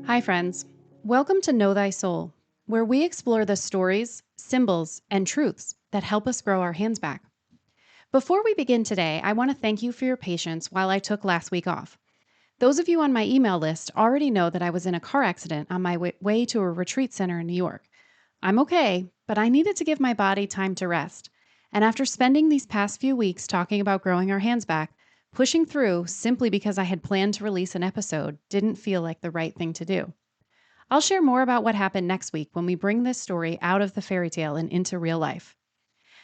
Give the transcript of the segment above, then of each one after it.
Hi, friends. Welcome to Know Thy Soul, where we explore the stories, symbols, and truths that help us grow our hands back. Before we begin today, I want to thank you for your patience while I took last week off. Those of you on my email list already know that I was in a car accident on my way to a retreat center in New York. I'm okay, but I needed to give my body time to rest. And after spending these past few weeks talking about growing our hands back, pushing through simply because I had planned to release an episode didn't feel like the right thing to do. I'll share more about what happened next week when we bring this story out of the fairy tale and into real life.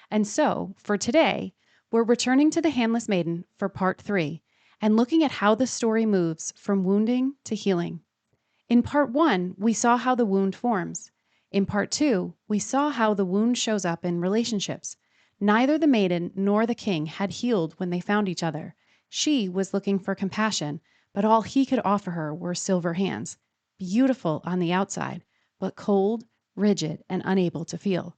And so, for today, we're returning to the Handless Maiden for part 3 and looking at how the story moves from wounding to healing. In part 1, we saw how the wound forms. In part 2, we saw how the wound shows up in relationships. Neither the maiden nor the king had healed when they found each other. She was looking for compassion, but all he could offer her were silver hands, beautiful on the outside, but cold, rigid, and unable to feel.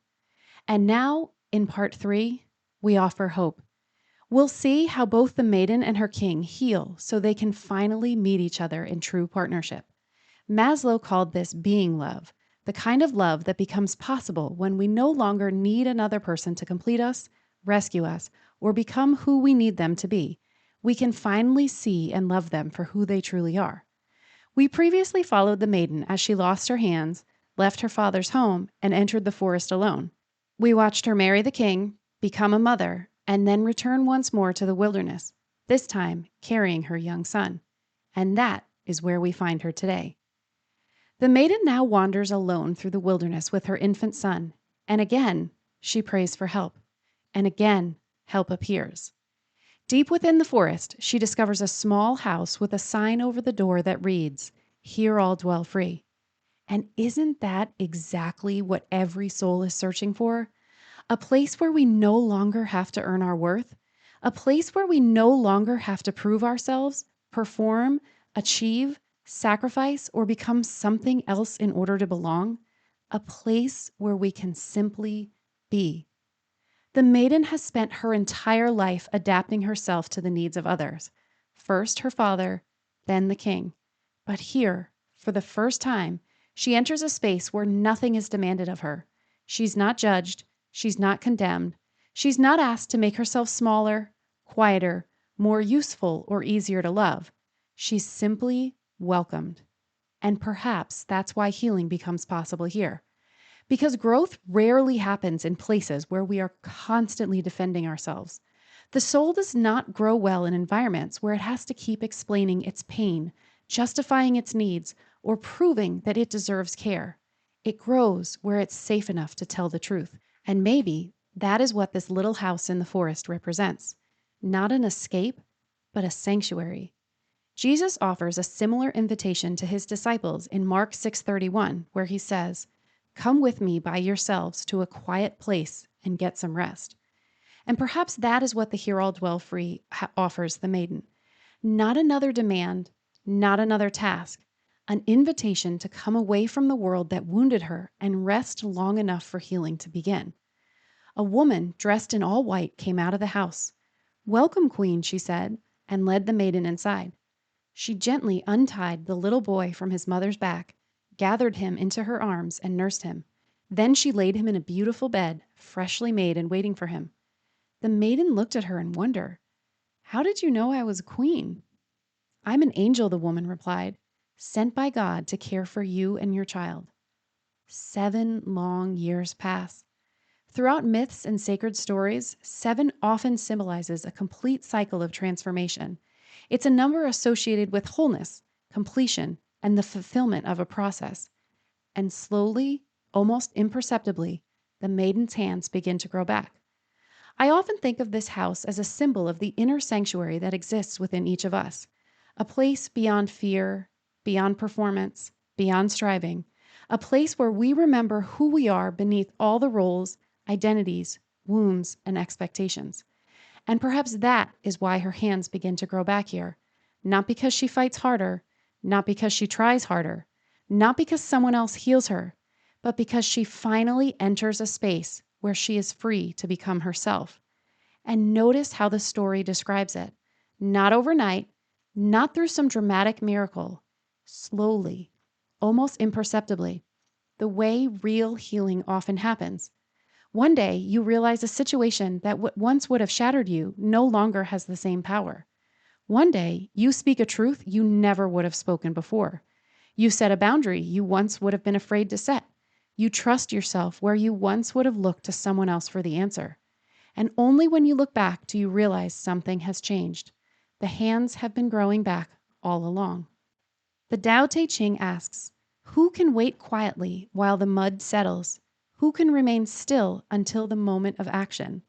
And now, in part 3, we offer hope. We'll see how both the maiden and her king heal so they can finally meet each other in true partnership. Maslow called this being love, the kind of love that becomes possible when we no longer need another person to complete us, rescue us, or become who we need them to be. We can finally see and love them for who they truly are. We previously followed the maiden as she lost her hands, left her father's home, and entered the forest alone. We watched her marry the king, become a mother, and then return once more to the wilderness, this time carrying her young son. And that is where we find her today. The maiden now wanders alone through the wilderness with her infant son, and again she prays for help, and again help appears. Deep within the forest, she discovers a small house with a sign over the door that reads, "Here all dwell free." And isn't that exactly what every soul is searching for? A place where we no longer have to earn our worth, a place where we no longer have to prove ourselves, perform, achieve, sacrifice, or become something else in order to belong, a place where we can simply be. The maiden has spent her entire life adapting herself to the needs of others. First her father, then the king. But here, for the first time, she enters a space where nothing is demanded of her. She's not judged. She's not condemned. She's not asked to make herself smaller, quieter, more useful, or easier to love. She's simply welcomed. And perhaps that's why healing becomes possible here. Because growth rarely happens in places where we are constantly defending ourselves. The soul does not grow well in environments where it has to keep explaining its pain, justifying its needs, or proving that it deserves care. It grows where it's safe enough to tell the truth. And maybe that is what this little house in the forest represents. Not an escape, but a sanctuary. Jesus offers a similar invitation to his disciples in Mark 6:31, where he says, "Come with me by yourselves to a quiet place and get some rest." And perhaps that is what the Here All Dwell Free offers the maiden. Not another demand, not another task, an invitation to come away from the world that wounded her and rest long enough for healing to begin. A woman dressed in all white came out of the house. "Welcome, Queen," she said, and led the maiden inside. She gently untied the little boy from his mother's back, gathered him into her arms, and nursed him. Then she laid him in a beautiful bed, freshly made and waiting for him. The maiden looked at her in wonder. "How did you know I was a queen?" "I'm an angel," the woman replied, "sent by God to care for you and your child." 7 long years pass. Throughout myths and sacred stories, 7 often symbolizes a complete cycle of transformation. It's a number associated with wholeness, completion, and the fulfillment of a process. And slowly, almost imperceptibly, the maiden's hands begin to grow back. I often think of this house as a symbol of the inner sanctuary that exists within each of us, a place beyond fear, beyond performance, beyond striving, a place where we remember who we are beneath all the roles, identities, wounds, and expectations. And perhaps that is why her hands begin to grow back here. Not because she fights harder, not because she tries harder, not because someone else heals her, but because she finally enters a space where she is free to become herself. And notice how the story describes it. Not overnight, not through some dramatic miracle. Slowly, almost imperceptibly, the way real healing often happens. One day, you realize a situation that once would have shattered you no longer has the same power. One day, you speak a truth you never would have spoken before. You set a boundary you once would have been afraid to set. You trust yourself where you once would have looked to someone else for the answer. And only when you look back do you realize something has changed. The hands have been growing back all along. The Tao Te Ching asks, who can wait quietly while the mud settles? Who can remain still until the moment of action?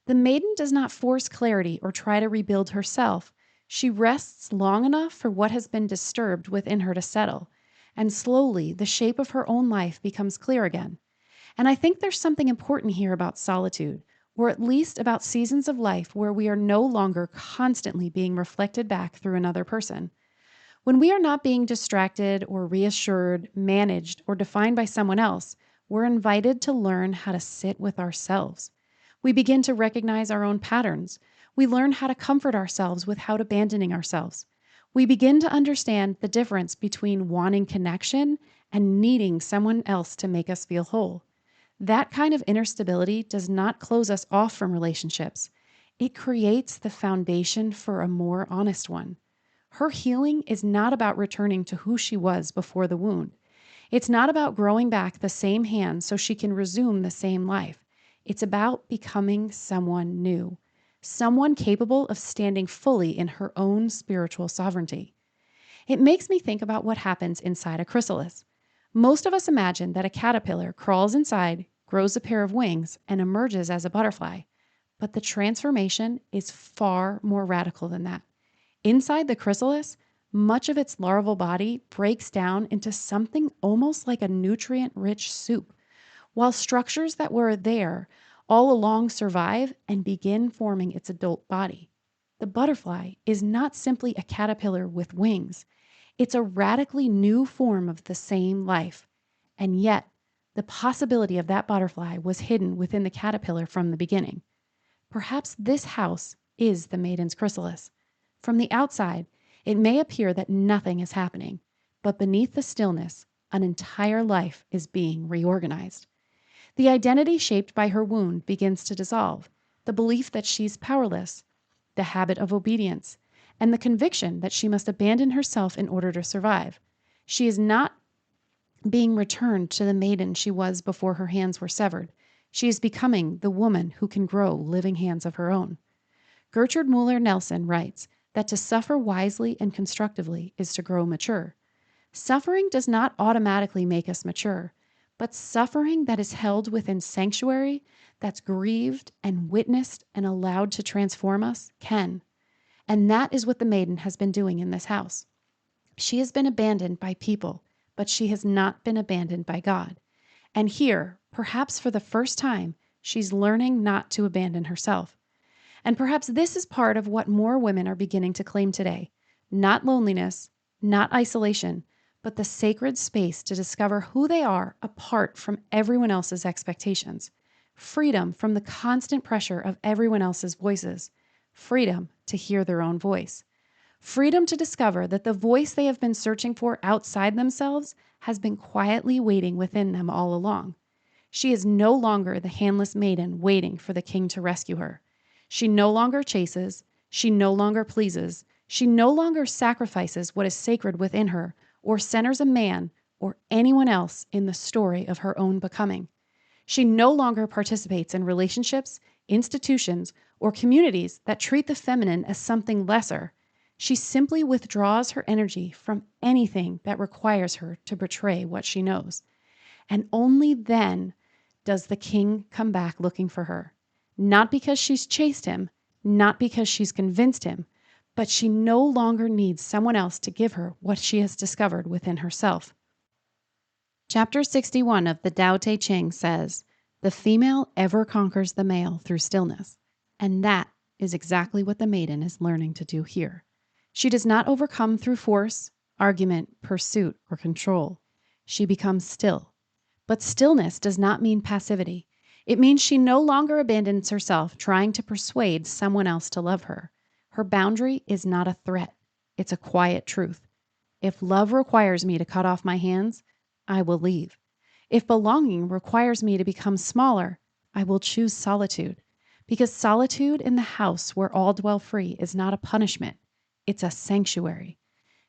The maiden does not force clarity or try to rebuild herself. She rests long enough for what has been disturbed within her to settle, and slowly the shape of her own life becomes clear again. And I think there's something important here about solitude, or at least about seasons of life where we are no longer constantly being reflected back through another person. When we are not being distracted or reassured, managed, or defined by someone else, we're invited to learn how to sit with ourselves. We begin to recognize our own patterns. We learn how to comfort ourselves without abandoning ourselves. We begin to understand the difference between wanting connection and needing someone else to make us feel whole. That kind of inner stability does not close us off from relationships. It creates the foundation for a more honest one. Her healing is not about returning to who she was before the wound. It's not about growing back the same hand so she can resume the same life. It's about becoming someone new, someone capable of standing fully in her own spiritual sovereignty. It makes me think about what happens inside a chrysalis. Most of us imagine that a caterpillar crawls inside, grows a pair of wings, and emerges as a butterfly. But the transformation is far more radical than that. Inside the chrysalis, much of its larval body breaks down into something almost like a nutrient-rich soup, while structures that were there all along survive and begin forming its adult body. The butterfly is not simply a caterpillar with wings. It's a radically new form of the same life. And yet, the possibility of that butterfly was hidden within the caterpillar from the beginning. Perhaps this house is the maiden's chrysalis. From the outside, it may appear that nothing is happening, but beneath the stillness, an entire life is being reorganized. The identity shaped by her wound begins to dissolve, the belief that she's powerless, the habit of obedience, and the conviction that she must abandon herself in order to survive. She is not being returned to the maiden she was before her hands were severed. She is becoming the woman who can grow living hands of her own. Gertrude Muller Nelson writes that to suffer wisely and constructively is to grow mature. Suffering does not automatically make us mature, but suffering that is held within sanctuary, that's grieved and witnessed and allowed to transform us, can. And that is what the maiden has been doing in this house. She has been abandoned by people, but she has not been abandoned by God. And here, perhaps for the first time, she's learning not to abandon herself. And perhaps this is part of what more women are beginning to claim today. Not loneliness, not isolation, but the sacred space to discover who they are apart from everyone else's expectations. Freedom from the constant pressure of everyone else's voices. Freedom to hear their own voice. Freedom to discover that the voice they have been searching for outside themselves has been quietly waiting within them all along. She is no longer the handless maiden waiting for the king to rescue her. She no longer chases, she no longer pleases, she no longer sacrifices what is sacred within her or centers a man or anyone else in the story of her own becoming. She no longer participates in relationships, institutions, or communities that treat the feminine as something lesser. She simply withdraws her energy from anything that requires her to betray what she knows. And only then does the king come back looking for her. Not because she's chased him, not because she's convinced him, but she no longer needs someone else to give her what she has discovered within herself. Chapter 61 of the Tao Te Ching says, "The female ever conquers the male through stillness." And that is exactly what the maiden is learning to do here. She does not overcome through force, argument, pursuit, or control. She becomes still. But stillness does not mean passivity. It means she no longer abandons herself trying to persuade someone else to love her. Her boundary is not a threat. It's a quiet truth. If love requires me to cut off my hands, I will leave. If belonging requires me to become smaller, I will choose solitude. Because solitude in the house where all dwell free is not a punishment, it's a sanctuary.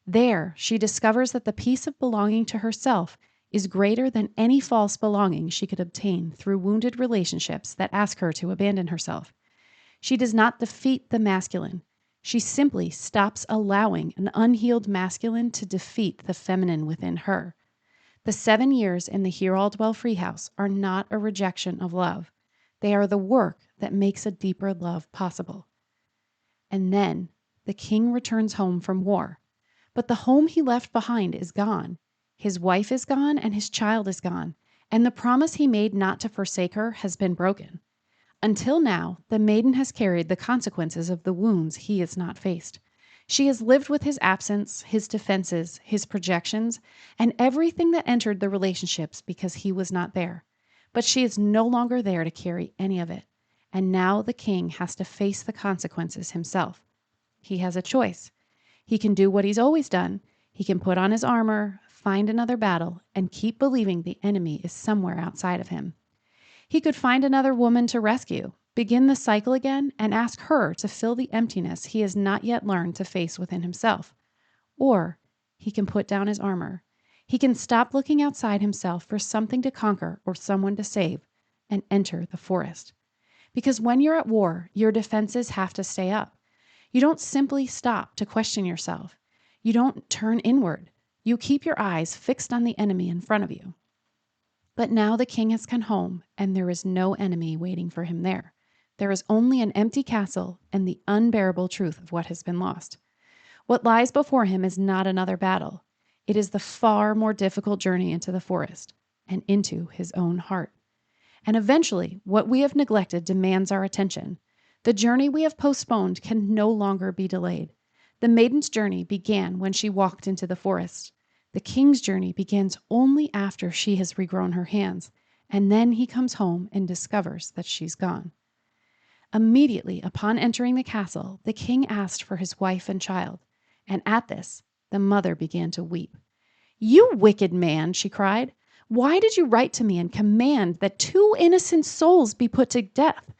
There, she discovers that the peace of belonging to herself is greater than any false belonging she could obtain through wounded relationships that ask her to abandon herself. She does not defeat the masculine. She simply stops allowing an unhealed masculine to defeat the feminine within her. The 7 years in the Here All Dwell Free house are not a rejection of love. They are the work that makes a deeper love possible. And then the king returns home from war. But the home he left behind is gone. His wife is gone and his child is gone. And the promise he made not to forsake her has been broken. Until now, the maiden has carried the consequences of the wounds he has not faced. She has lived with his absence, his defenses, his projections, and everything that entered the relationships because he was not there. But she is no longer there to carry any of it. And now the king has to face the consequences himself. He has a choice. He can do what he's always done. He can put on his armor, find another battle, and keep believing the enemy is somewhere outside of him. He could find another woman to rescue, begin the cycle again, and ask her to fill the emptiness he has not yet learned to face within himself. Or he can put down his armor. He can stop looking outside himself for something to conquer or someone to save and enter the forest. Because when you're at war, your defenses have to stay up. You don't simply stop to question yourself. You don't turn inward. You keep your eyes fixed on the enemy in front of you. But now the king has come home, and there is no enemy waiting for him there. There is only an empty castle and the unbearable truth of what has been lost. What lies before him is not another battle. It is the far more difficult journey into the forest and into his own heart. And eventually, what we have neglected demands our attention. The journey we have postponed can no longer be delayed. The maiden's journey began when she walked into the forest. The king's journey begins only after she has regrown her hands, and then he comes home and discovers that she's gone. Immediately upon entering the castle, the king asked for his wife and child, and at this, the mother began to weep. "You wicked man," she cried, "why did you write to me and command that 2 innocent souls be put to death?"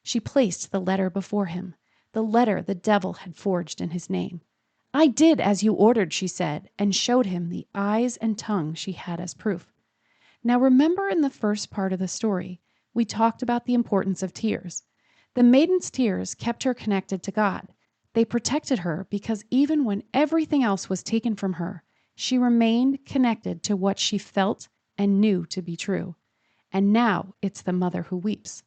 She placed the letter before him, the letter the devil had forged in his name. "I did as you ordered," she said, and showed him the eyes and tongue she had as proof. Now remember, in the first part of the story, we talked about the importance of tears. The maiden's tears kept her connected to God. They protected her because even when everything else was taken from her, she remained connected to what she felt and knew to be true. And now it's the mother who weeps.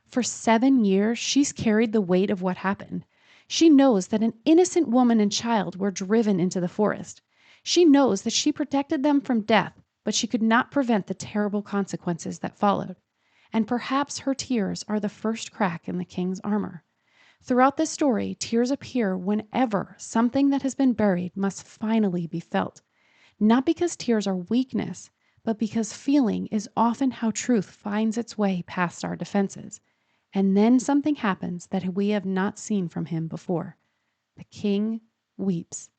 For 7 years, she's carried the weight of what happened. She knows that an innocent woman and child were driven into the forest. She knows that she protected them from death, but she could not prevent the terrible consequences that followed. And perhaps her tears are the first crack in the king's armor. Throughout this story, tears appear whenever something that has been buried must finally be felt. Not because tears are weakness, but because feeling is often how truth finds its way past our defenses. And then something happens that we have not seen from him before. The king weeps.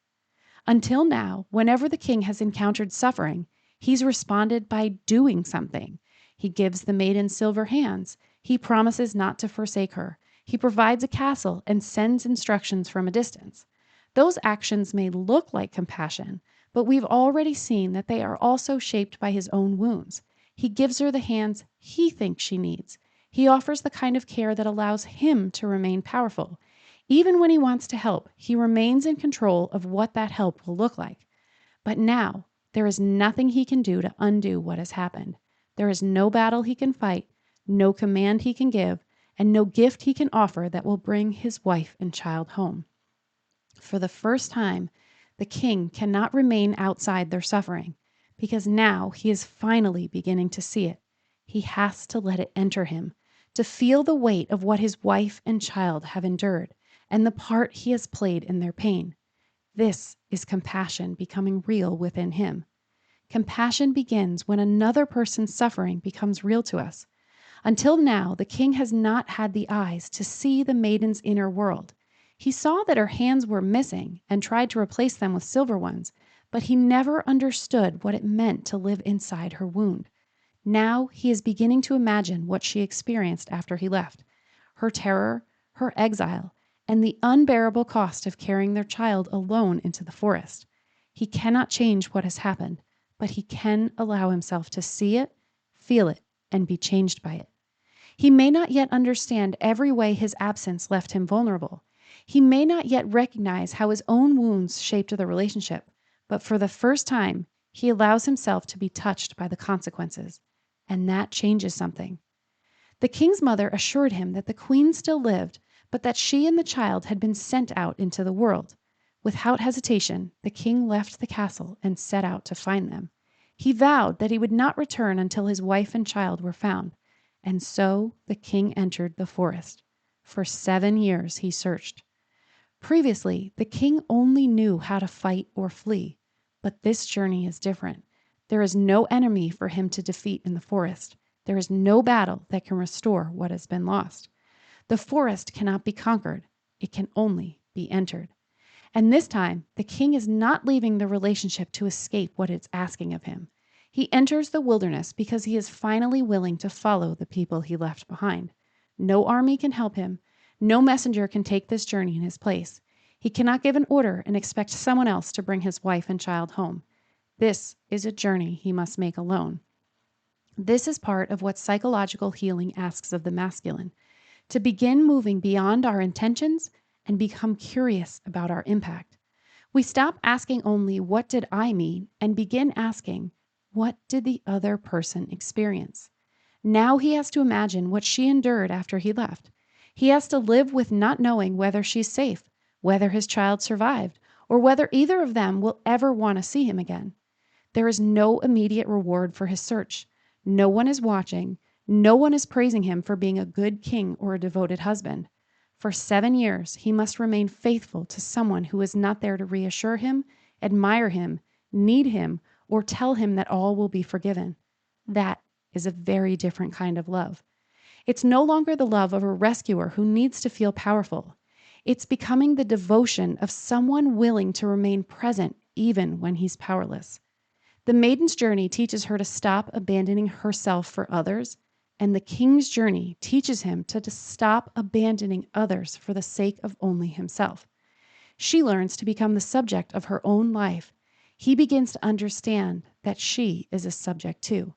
Until now, whenever the king has encountered suffering, he's responded by doing something. He gives the maiden silver hands. He promises not to forsake her. He provides a castle and sends instructions from a distance. Those actions may look like compassion, but we've already seen that they are also shaped by his own wounds. He gives her the hands he thinks she needs. He offers the kind of care that allows him to remain powerful. Even when he wants to help, he remains in control of what that help will look like. But now, there is nothing he can do to undo what has happened. There is no battle he can fight, no command he can give, and no gift he can offer that will bring his wife and child home. For the first time, the king cannot remain outside their suffering, because now he is finally beginning to see it. He has to let it enter him, to feel the weight of what his wife and child have endured, and the part he has played in their pain. This is compassion becoming real within him. Compassion begins when another person's suffering becomes real to us. Until now, the king has not had the eyes to see the maiden's inner world. He saw that her hands were missing and tried to replace them with silver ones, but he never understood what it meant to live inside her wound. Now he is beginning to imagine what she experienced after he left: her terror, her exile, and the unbearable cost of carrying their child alone into the forest. He cannot change what has happened, but he can allow himself to see it, feel it, and be changed by it. He may not yet understand every way his absence left him vulnerable. He may not yet recognize how his own wounds shaped the relationship, but for the first time, he allows himself to be touched by the consequences. And that changes something. The king's mother assured him that the queen still lived, but that she and the child had been sent out into the world. Without hesitation, the king left the castle and set out to find them. He vowed that he would not return until his wife and child were found. And so the king entered the forest. For 7 years he searched. Previously, the king only knew how to fight or flee, but this journey is different. There is no enemy for him to defeat in the forest. There is no battle that can restore what has been lost. The forest cannot be conquered. It can only be entered. And this time, the king is not leaving the relationship to escape what it's asking of him. He enters the wilderness because he is finally willing to follow the people he left behind. No army can help him. No messenger can take this journey in his place. He cannot give an order and expect someone else to bring his wife and child home. This is a journey he must make alone. This is part of what psychological healing asks of the masculine: to begin moving beyond our intentions and become curious about our impact. We stop asking only, "What did I mean?" and begin asking, "What did the other person experience?" Now he has to imagine what she endured after he left. He has to live with not knowing whether she's safe, whether his child survived, or whether either of them will ever want to see him again. There is no immediate reward for his search. No one is watching. No one is praising him for being a good king or a devoted husband. For 7 years, he must remain faithful to someone who is not there to reassure him, admire him, need him, or tell him that all will be forgiven. That is a very different kind of love. It's no longer the love of a rescuer who needs to feel powerful. It's becoming the devotion of someone willing to remain present even when he's powerless. The maiden's journey teaches her to stop abandoning herself for others, and the king's journey teaches him to stop abandoning others for the sake of only himself. She learns to become the subject of her own life. He begins to understand that she is a subject too.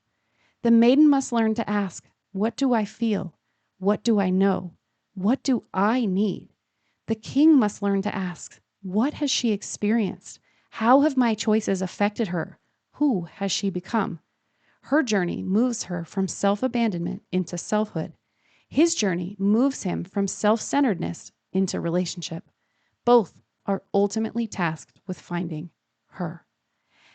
The maiden must learn to ask, "What do I feel? What do I know? What do I need?" The king must learn to ask, "What has she experienced? How have my choices affected her? Who has she become?" Her journey moves her from self-abandonment into selfhood. His journey moves him from self-centeredness into relationship. Both are ultimately tasked with finding her.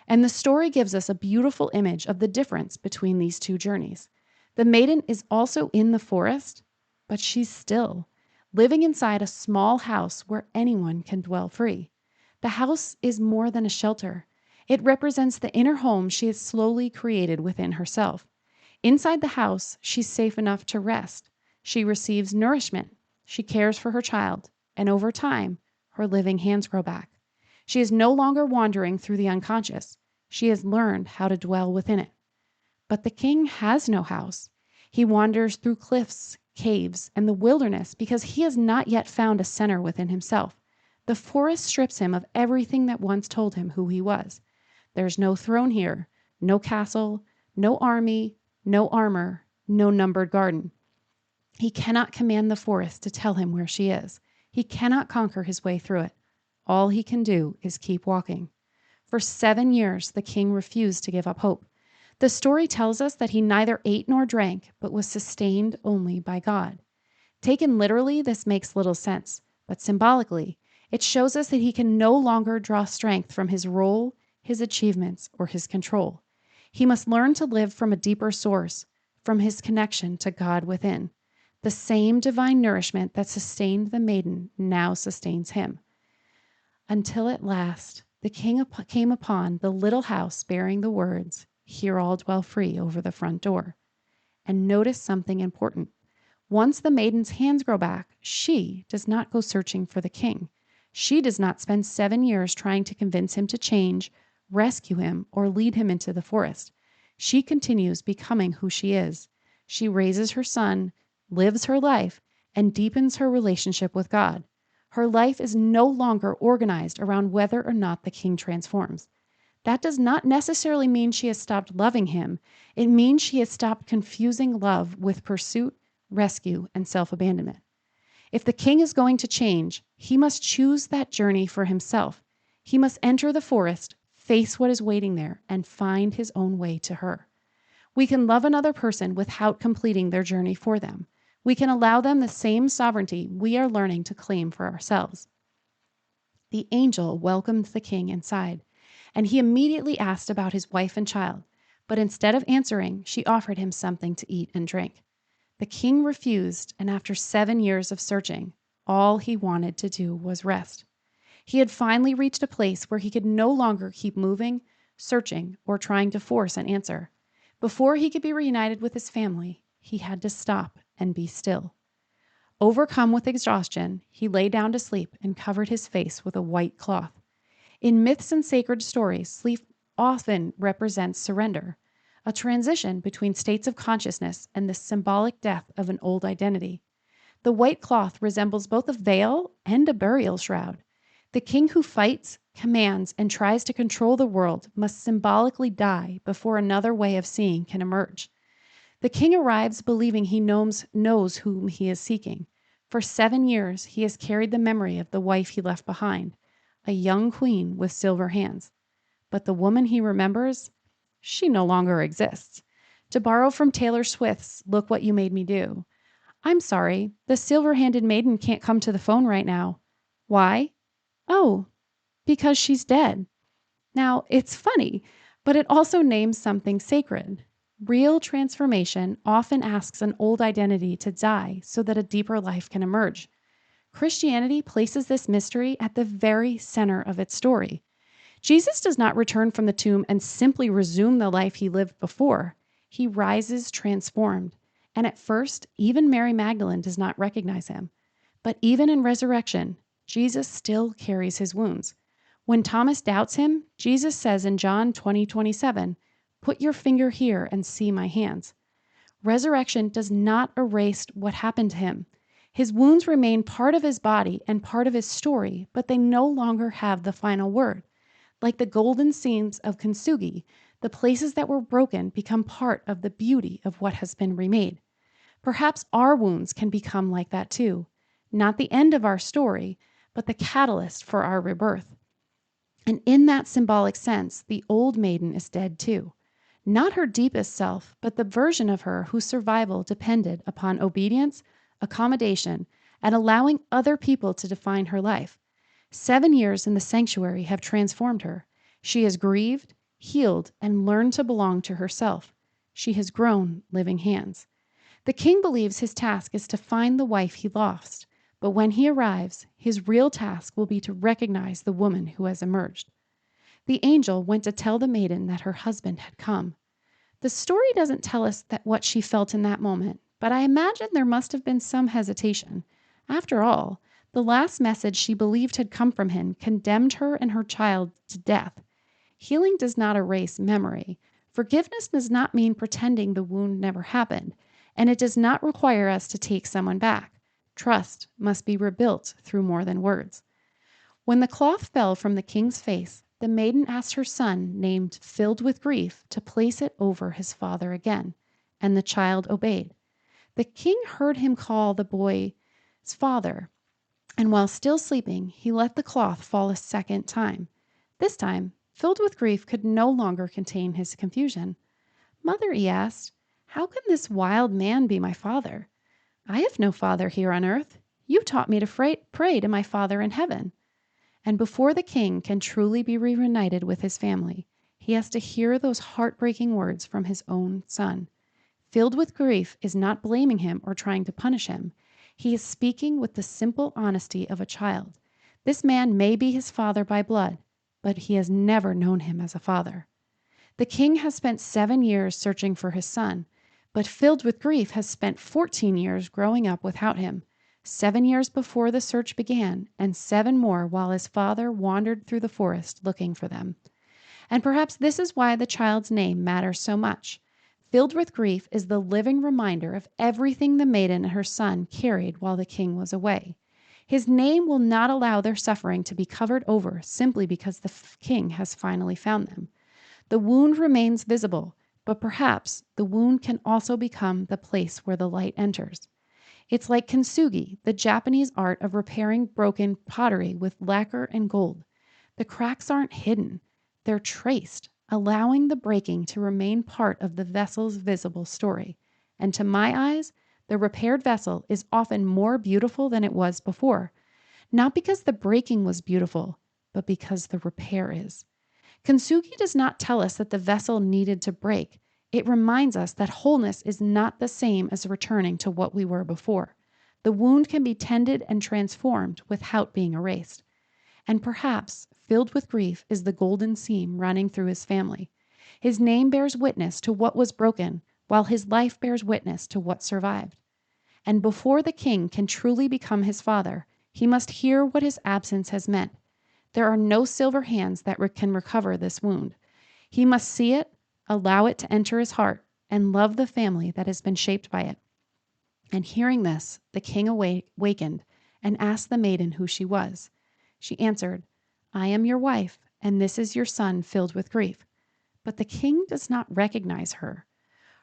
And the story gives us a beautiful image of the difference between these two journeys. The maiden is also in the forest, but she's still living inside a small house where anyone can dwell free. The house is more than a shelter. It represents the inner home she has slowly created within herself. Inside the house, she's safe enough to rest. She receives nourishment. She cares for her child. And over time, her living hands grow back. She is no longer wandering through the unconscious. She has learned how to dwell within it. But the king has no house. He wanders through cliffs, caves, and the wilderness because he has not yet found a center within himself. The forest strips him of everything that once told him who he was. There's no throne here, no castle, no army, no armor, no numbered garden. He cannot command the forest to tell him where she is. He cannot conquer his way through it. All he can do is keep walking. For 7 years, the king refused to give up hope. The story tells us that he neither ate nor drank, but was sustained only by God. Taken literally, this makes little sense, but symbolically, it shows us that he can no longer draw strength from his role, his achievements, or his control. He must learn to live from a deeper source, from his connection to God within. The same divine nourishment that sustained the maiden now sustains him. Until at last, the king came upon the little house bearing the words, "Here all dwell free," over the front door. And notice something important. Once the maiden's hands grow back, she does not go searching for the king. She does not spend 7 years trying to convince him to change, rescue him, or lead him into the forest. She continues becoming who she is. She raises her son, lives her life, and deepens her relationship with God. Her life is no longer organized around whether or not the king transforms. That does not necessarily mean she has stopped loving him. It means she has stopped confusing love with pursuit, rescue, and self-abandonment. If the king is going to change, he must choose that journey for himself. He must enter the forest, face what is waiting there, and find his own way to her. We can love another person without completing their journey for them. We can allow them the same sovereignty we are learning to claim for ourselves. The angel welcomed the king inside, and he immediately asked about his wife and child. But instead of answering, she offered him something to eat and drink. The king refused, and after 7 years of searching, all he wanted to do was rest. He had finally reached a place where he could no longer keep moving, searching, or trying to force an answer. Before he could be reunited with his family, he had to stop and be still. Overcome with exhaustion, he lay down to sleep and covered his face with a white cloth. In myths and sacred stories, sleep often represents surrender, a transition between states of consciousness and the symbolic death of an old identity. The white cloth resembles both a veil and a burial shroud. The king who fights, commands, and tries to control the world must symbolically die before another way of seeing can emerge. The king arrives believing he knows whom he is seeking. For 7 years, he has carried the memory of the wife he left behind, a young queen with silver hands. But the woman he remembers, she no longer exists. To borrow from Taylor Swift's "Look What You Made Me Do," "I'm sorry, the silver-handed maiden can't come to the phone right now." Why? Oh, because she's dead. Now, it's funny, but it also names something sacred. Real transformation often asks an old identity to die so that a deeper life can emerge. Christianity places this mystery at the very center of its story. Jesus does not return from the tomb and simply resume the life he lived before. He rises transformed. And at first, even Mary Magdalene does not recognize him. But even in resurrection, Jesus still carries his wounds. When Thomas doubts him, Jesus says in John 20:27, "Put your finger here and see my hands." Resurrection does not erase what happened to him. His wounds remain part of his body and part of his story, but they no longer have the final word. Like the golden seams of kintsugi, the places that were broken become part of the beauty of what has been remade. Perhaps our wounds can become like that too. Not the end of our story, but the catalyst for our rebirth. And in that symbolic sense, the old maiden is dead too. Not her deepest self, but the version of her whose survival depended upon obedience, accommodation, and allowing other people to define her life. 7 years in the sanctuary have transformed her. She has grieved, healed, and learned to belong to herself. She has grown living hands. The king believes his task is to find the wife he lost, but when he arrives, his real task will be to recognize the woman who has emerged. The angel went to tell the maiden that her husband had come. The story doesn't tell us what she felt in that moment, but I imagine there must have been some hesitation. After all, the last message she believed had come from him condemned her and her child to death. Healing does not erase memory. Forgiveness does not mean pretending the wound never happened, and it does not require us to take someone back. Trust must be rebuilt through more than words. When the cloth fell from the king's face, the maiden asked her son, named Filled with Grief, to place it over his father again, and the child obeyed. The king heard him call the boy's father, and while still sleeping, he let the cloth fall a second time. This time, Filled with Grief could no longer contain his confusion. "Mother," he asked, "how can this wild man be my father? I have no father here on earth. You taught me to pray to my Father in heaven." And before the king can truly be reunited with his family, he has to hear those heartbreaking words from his own son. Filled with Grief is not blaming him or trying to punish him. He is speaking with the simple honesty of a child. This man may be his father by blood, but he has never known him as a father. The king has spent 7 years searching for his son, but Filled with Grief has spent 14 years growing up without him. 7 years before the search began, and 7 more while his father wandered through the forest looking for them. And perhaps this is why the child's name matters so much. Filled with grief is the living reminder of everything the maiden and her son carried while the king was away. His name will not allow their suffering to be covered over simply because the king has finally found them. The wound remains visible, but perhaps the wound can also become the place where the light enters. It's like kintsugi, the Japanese art of repairing broken pottery with lacquer and gold. The cracks aren't hidden, they're traced, allowing the breaking to remain part of the vessel's visible story. And to my eyes, the repaired vessel is often more beautiful than it was before, not because the breaking was beautiful, but because the repair is. Kintsugi does not tell us that the vessel needed to break. It reminds us that wholeness is not the same as returning to what we were before. The wound can be tended and transformed without being erased. And perhaps, filled with grief, is the golden seam running through his family. His name bears witness to what was broken, while his life bears witness to what survived. And before the king can truly become his father, he must hear what his absence has meant. There are no silver hands that can recover this wound. He must see it, allow it to enter his heart, and love the family that has been shaped by it. And hearing this, the king awakened and asked the maiden who she was. She answered, "I am your wife, and this is your son filled with grief." But the king does not recognize her.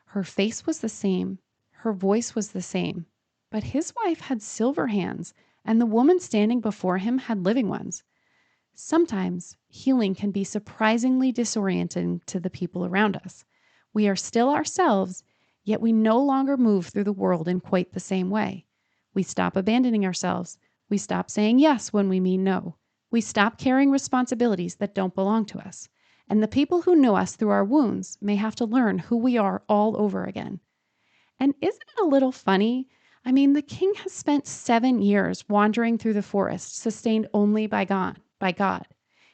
Her face was the same, her voice was the same, but his wife had silver hands, and the woman standing before him had living ones. Sometimes healing can be surprisingly disorienting to the people around us. We are still ourselves, yet we no longer move through the world in quite the same way. We stop abandoning ourselves. We stop saying yes when we mean no. We stop carrying responsibilities that don't belong to us. And the people who know us through our wounds may have to learn who we are all over again. And isn't it a little funny? I mean, the king has spent 7 years wandering through the forest, sustained only by God.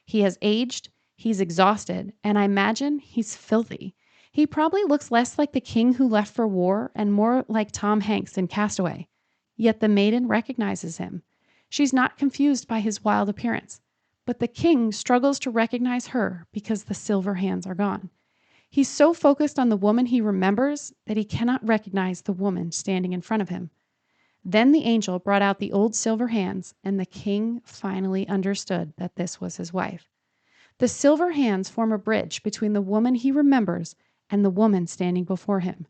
He has aged, he's exhausted, and I imagine he's filthy. He probably looks less like the king who left for war and more like Tom Hanks in Castaway. Yet the maiden recognizes him. She's not confused by his wild appearance, but the king struggles to recognize her because the silver hands are gone. He's so focused on the woman he remembers that he cannot recognize the woman standing in front of him. Then the angel brought out the old silver hands, and the king finally understood that this was his wife. The silver hands form a bridge between the woman he remembers and the woman standing before him.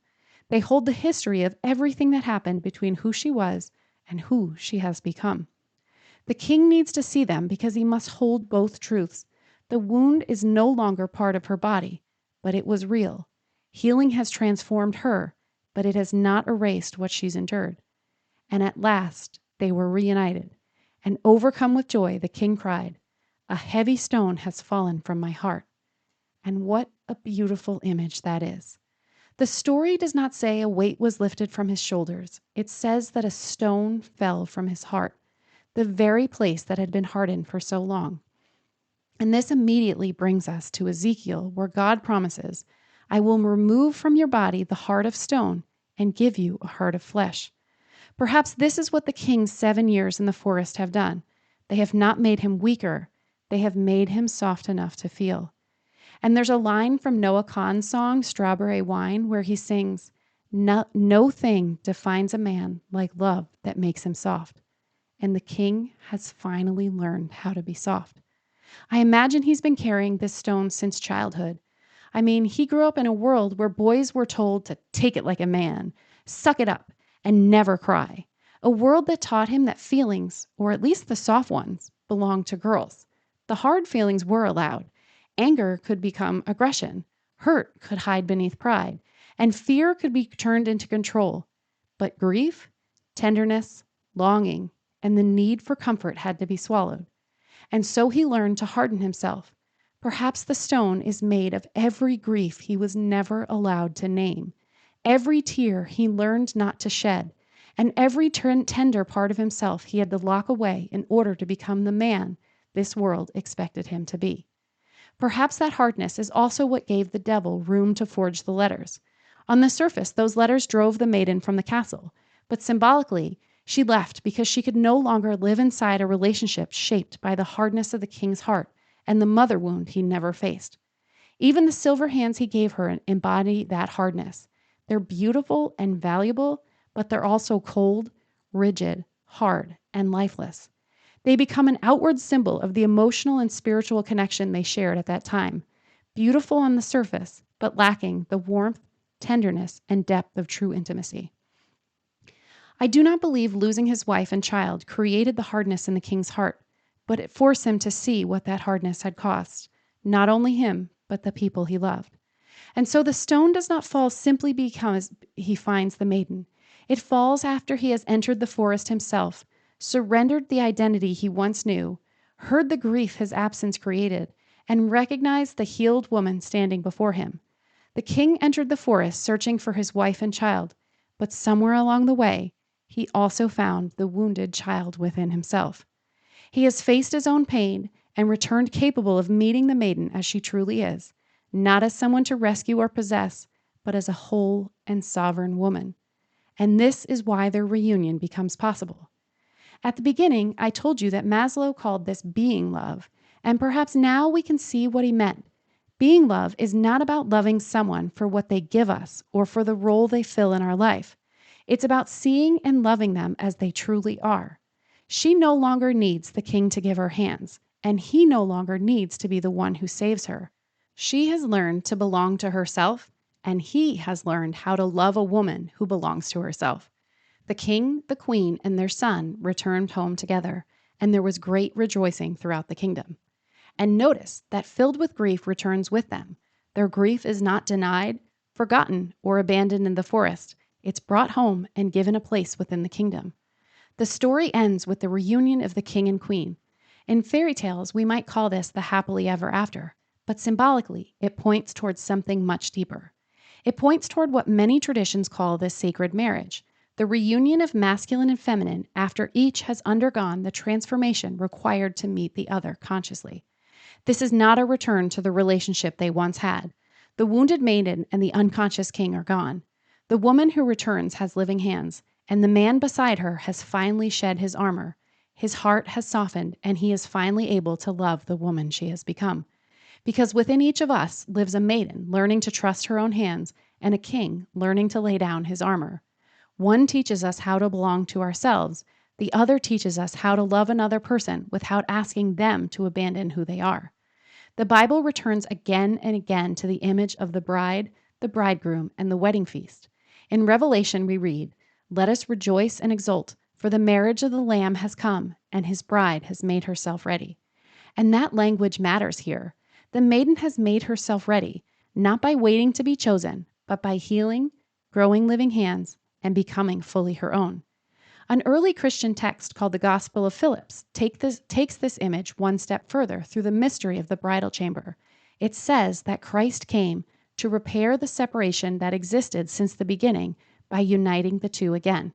They hold the history of everything that happened between who she was and who she has become. The king needs to see them because he must hold both truths. The wound is no longer part of her body, but it was real. Healing has transformed her, but it has not erased what she's endured. And at last they were reunited. And overcome with joy, the king cried, "A heavy stone has fallen from my heart." And what a beautiful image that is. The story does not say a weight was lifted from his shoulders. It says that a stone fell from his heart, the very place that had been hardened for so long. And this immediately brings us to Ezekiel, where God promises, "I will remove from your body the heart of stone and give you a heart of flesh." Perhaps this is what the king's 7 years in the forest have done. They have not made him weaker. They have made him soft enough to feel. And there's a line from Noah Kahan's song, Strawberry Wine, where he sings, no thing defines a man like love that makes him soft." And the king has finally learned how to be soft. I imagine he's been carrying this stone since childhood. I mean, he grew up in a world where boys were told to take it like a man, suck it up, and never cry. A world that taught him that feelings, or at least the soft ones, belonged to girls. The hard feelings were allowed. Anger could become aggression. Hurt could hide beneath pride. And fear could be turned into control. But grief, tenderness, longing, and the need for comfort had to be swallowed. And so he learned to harden himself. Perhaps the stone is made of every grief he was never allowed to name, every tear he learned not to shed, and every tender part of himself he had to lock away in order to become the man this world expected him to be. Perhaps that hardness is also what gave the devil room to forge the letters. On the surface, those letters drove the maiden from the castle, but symbolically, she left because she could no longer live inside a relationship shaped by the hardness of the king's heart and the mother wound he never faced. Even the silver hands he gave her embody that hardness. They're beautiful and valuable, but they're also cold, rigid, hard, and lifeless. They become an outward symbol of the emotional and spiritual connection they shared at that time. Beautiful on the surface, but lacking the warmth, tenderness, and depth of true intimacy. I do not believe losing his wife and child created the hardness in the king's heart, but it forced him to see what that hardness had cost, not only him, but the people he loved. And so the stone does not fall simply because he finds the maiden. It falls after he has entered the forest himself, surrendered the identity he once knew, heard the grief his absence created, and recognized the healed woman standing before him. The king entered the forest searching for his wife and child, but somewhere along the way, he also found the wounded child within himself. He has faced his own pain and returned capable of meeting the maiden as she truly is, not as someone to rescue or possess, but as a whole and sovereign woman. And this is why their reunion becomes possible. At the beginning, I told you that Maslow called this being love, and perhaps now we can see what he meant. Being love is not about loving someone for what they give us or for the role they fill in our life. It's about seeing and loving them as they truly are. She no longer needs the king to give her hands, and he no longer needs to be the one who saves her. She has learned to belong to herself, and he has learned how to love a woman who belongs to herself. The king, the queen, and their son returned home together, and there was great rejoicing throughout the kingdom. And notice that filled with grief returns with them. Their grief is not denied, forgotten, or abandoned in the forest. It's brought home and given a place within the kingdom. The story ends with the reunion of the king and queen. In fairy tales, we might call this the happily ever after, but symbolically, it points towards something much deeper. It points toward what many traditions call the sacred marriage, the reunion of masculine and feminine after each has undergone the transformation required to meet the other consciously. This is not a return to the relationship they once had. The wounded maiden and the unconscious king are gone. The woman who returns has living hands, and the man beside her has finally shed his armor. His heart has softened, and he is finally able to love the woman she has become. Because within each of us lives a maiden learning to trust her own hands and a king learning to lay down his armor. One teaches us how to belong to ourselves. The other teaches us how to love another person without asking them to abandon who they are. The Bible returns again and again to the image of the bride, the bridegroom, and the wedding feast. In Revelation, we read, "Let us rejoice and exult, for the marriage of the Lamb has come, and his bride has made herself ready." And that language matters here. The maiden has made herself ready, not by waiting to be chosen, but by healing, growing living hands, and becoming fully her own. An early Christian text called the Gospel of Philip's takes this image one step further through the mystery of the bridal chamber. It says that Christ came to repair the separation that existed since the beginning by uniting the two again.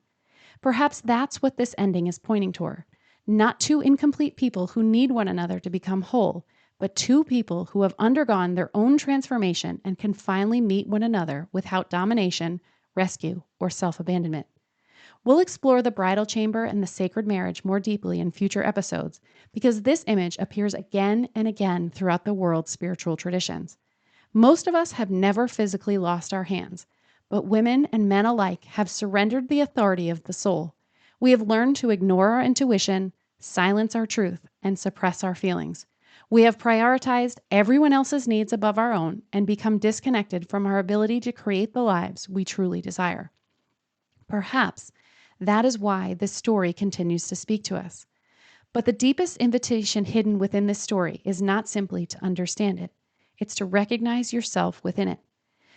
Perhaps that's what this ending is pointing toward. Not two incomplete people who need one another to become whole, but two people who have undergone their own transformation and can finally meet one another without domination, rescue, or self-abandonment. We'll explore the bridal chamber and the sacred marriage more deeply in future episodes because this image appears again and again throughout the world's spiritual traditions. Most of us have never physically lost our hands, but women and men alike have surrendered the authority of the soul. We have learned to ignore our intuition, silence our truth, and suppress our feelings. We have prioritized everyone else's needs above our own and become disconnected from our ability to create the lives we truly desire. Perhaps that is why this story continues to speak to us. But the deepest invitation hidden within this story is not simply to understand it. It's to recognize yourself within it.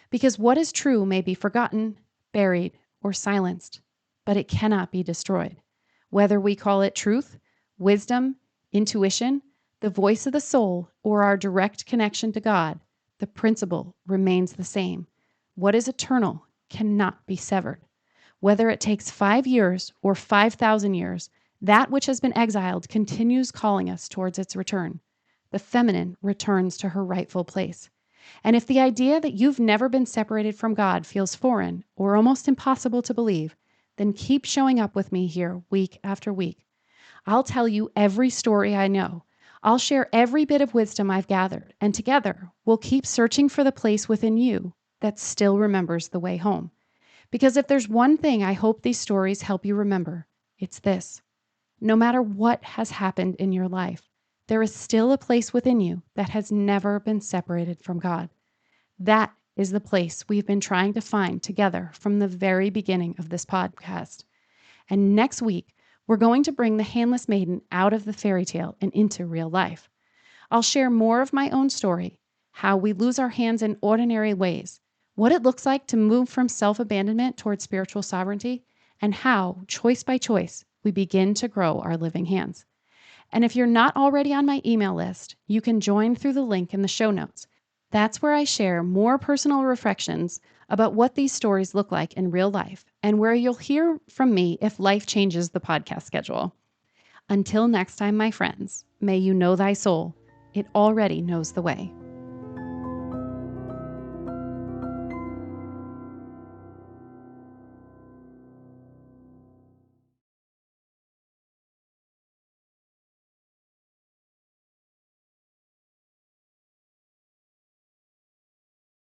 Because what is true may be forgotten, buried, or silenced, but it cannot be destroyed. Whether we call it truth, wisdom, intuition, the voice of the soul, or our direct connection to God, the principle remains the same. What is eternal cannot be severed. Whether it takes 5 years or 5,000 years, that which has been exiled continues calling us towards its return. The feminine returns to her rightful place. And if the idea that you've never been separated from God feels foreign or almost impossible to believe, then keep showing up with me here week after week. I'll tell you every story I know. I'll share every bit of wisdom I've gathered, and together we'll keep searching for the place within you that still remembers the way home. Because if there's one thing I hope these stories help you remember, it's this. No matter what has happened in your life, there is still a place within you that has never been separated from God. That is the place we've been trying to find together from the very beginning of this podcast. And next week, we're going to bring the Handless Maiden out of the fairy tale and into real life. I'll share more of my own story, how we lose our hands in ordinary ways, what it looks like to move from self-abandonment towards spiritual sovereignty, and how, choice by choice, we begin to grow our living hands. And if you're not already on my email list, you can join through the link in the show notes. That's where I share more personal reflections about what these stories look like in real life and where you'll hear from me if life changes the podcast schedule. Until next time, my friends, may you know thy soul. It already knows the way.